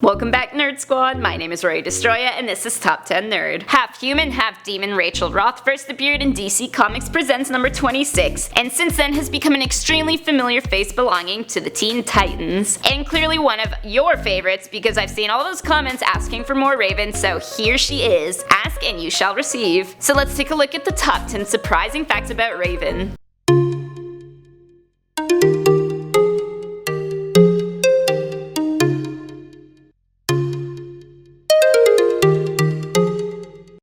Welcome back, Nerd Squad. My name is Rory Destroya, and this is Top 10 Nerd. Half human, half demon Rachel Roth first appeared in DC Comics Presents number 26, and since then has become an extremely familiar face belonging to the Teen Titans. And clearly one of your favorites, because I've seen all those comments asking for more Raven, so here she is. Ask and you shall receive. So let's take a look at the top 10 surprising facts about Raven.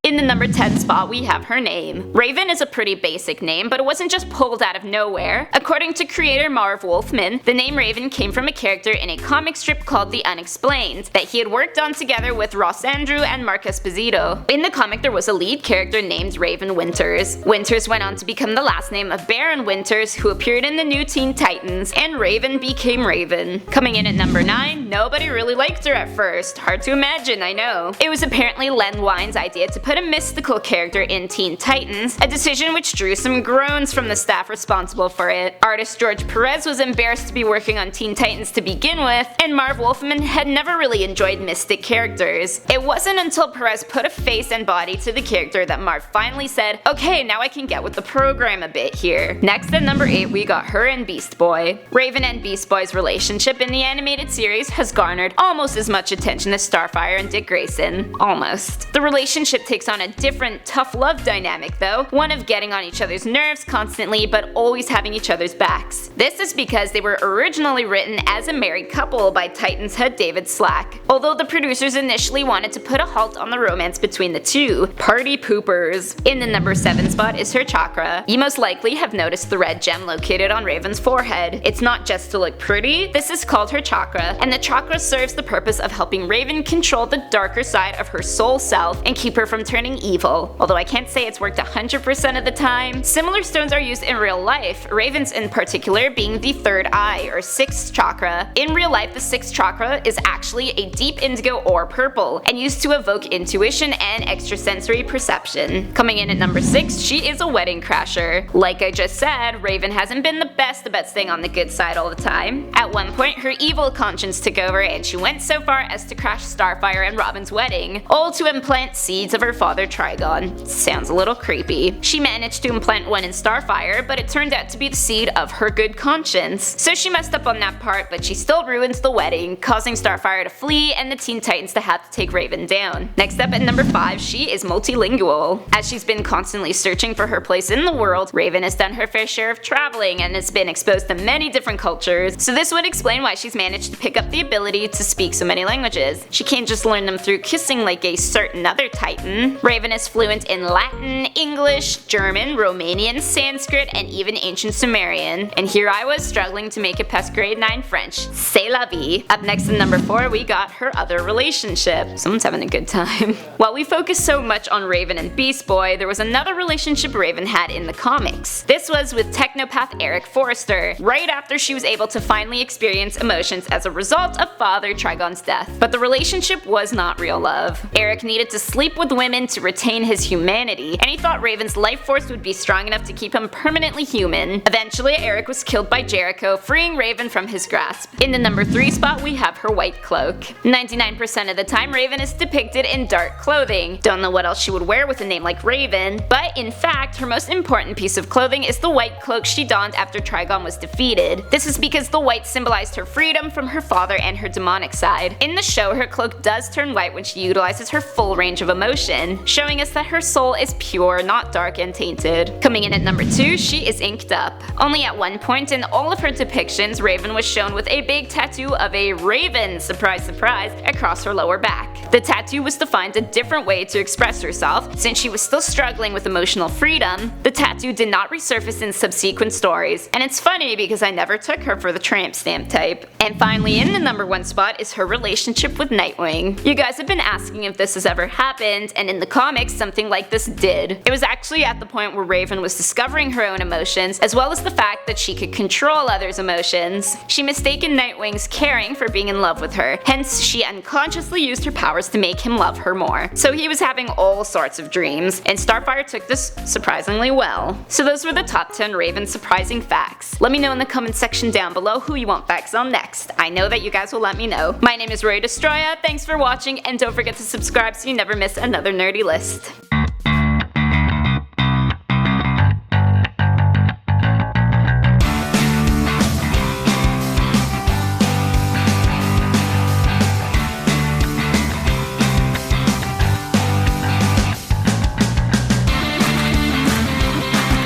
In the number 10 spot, we have her name. Raven is a pretty basic name, but it wasn't just pulled out of nowhere. According to creator Marv Wolfman, the name Raven came from a character in a comic strip called The Unexplained that he had worked on together with Ross Andru and Mark Esposito. In the comic, there was a lead character named Raven Winters. Winters went on to become the last name of Baron Winters, who appeared in the new Teen Titans, and Raven became Raven. Coming in at number 9, nobody really liked her at first. Hard to imagine, I know. It was apparently Len Wein's idea to put a mystical character in Teen Titans, a decision which drew some groans from the staff responsible for it. Artist George Perez was embarrassed to be working on Teen Titans to begin with, and Marv Wolfman had never really enjoyed mystic characters. It wasn't until Perez put a face and body to the character that Marv finally said, okay, now I can get with the program a bit here. Next at number 8, we got her and Beast Boy. Raven and Beast Boy's relationship in the animated series has garnered almost as much attention as Starfire and Dick Grayson. Almost. The relationship takes on a different tough love dynamic though, one of getting on each other's nerves constantly but always having each other's backs. This is because they were originally written as a married couple by Titans head David Slack, although the producers initially wanted to put a halt on the romance between the two. Party poopers. In the number 7 spot is her chakra. You most likely have noticed the red gem located on Raven's forehead. It's not just to look pretty, this is called her chakra, and the chakra serves the purpose of helping Raven control the darker side of her soul self and keep her from turning evil, although I can't say it's worked 100% of the time. Similar stones are used in real life, Raven's in particular being the third eye or 6th chakra. In real life, the 6th chakra is actually a deep indigo or purple and used to evoke intuition and extrasensory perception. Coming in at number 6, she is a wedding crasher. Like I just said, Raven hasn't been the best about staying on the good side all the time. At one point, her evil conscience took over and she went so far as to crash Starfire and Robin's wedding, all to implant seeds of her father Trigon. Sounds a little creepy. She managed to implant one in Starfire, but it turned out to be the seed of her good conscience. So she messed up on that part, but she still ruins the wedding, causing Starfire to flee and the Teen Titans to have to take Raven down. Next up at number 5, she is multilingual. As she's been constantly searching for her place in the world, Raven has done her fair share of traveling and has been exposed to many different cultures, so this would explain why she's managed to pick up the ability to speak so many languages. She can't just learn them through kissing like a certain other Titan. Raven is fluent in Latin, English, German, Romanian, Sanskrit, and even ancient Sumerian. And here I was struggling to make it past grade 9 French. C'est la vie. Up next at number 4, we got her other relationship. Someone's having a good time. While we focus so much on Raven and Beast Boy, there was another relationship Raven had in the comics. This was with technopath Eric Forrester, right after she was able to finally experience emotions as a result of Father Trigon's death. But the relationship was not real love. Eric needed to sleep with women to retain his humanity, and he thought Raven's life force would be strong enough to keep him permanently human. Eventually, Eric was killed by Jericho, freeing Raven from his grasp. In the number 3 spot, we have her white cloak. 99% of the time, Raven is depicted in dark clothing. Don't know what else she would wear with a name like Raven, but in fact, her most important piece of clothing is the white cloak she donned after Trigon was defeated. This is because the white symbolized her freedom from her father and her demonic side. In the show, her cloak does turn white when she utilizes her full range of emotion, showing us that her soul is pure, not dark and tainted. Coming in at number 2, she is inked up. Only at one point in all of her depictions, Raven was shown with a big tattoo of a raven, surprise surprise, across her lower back. The tattoo was to find a different way to express herself, since she was still struggling with emotional freedom. The tattoo did not resurface in subsequent stories, and it's funny because I never took her for the tramp stamp type. And finally, in the number 1 spot is her relationship with Nightwing. You guys have been asking if this has ever happened, and in the the comics, something like this did. It was actually at the point where Raven was discovering her own emotions, as well as the fact that she could control others' emotions. She mistaken Nightwing's caring for being in love with her, hence she unconsciously used her powers to make him love her more. So he was having all sorts of dreams, and Starfire took this surprisingly well. So those were the top 10 Raven surprising facts. Let me know in the comment section down below who you want facts on next. I know that you guys will let me know. My name is Roy Destroya, thanks for watching, and don't forget to subscribe so you never miss another nerdy list.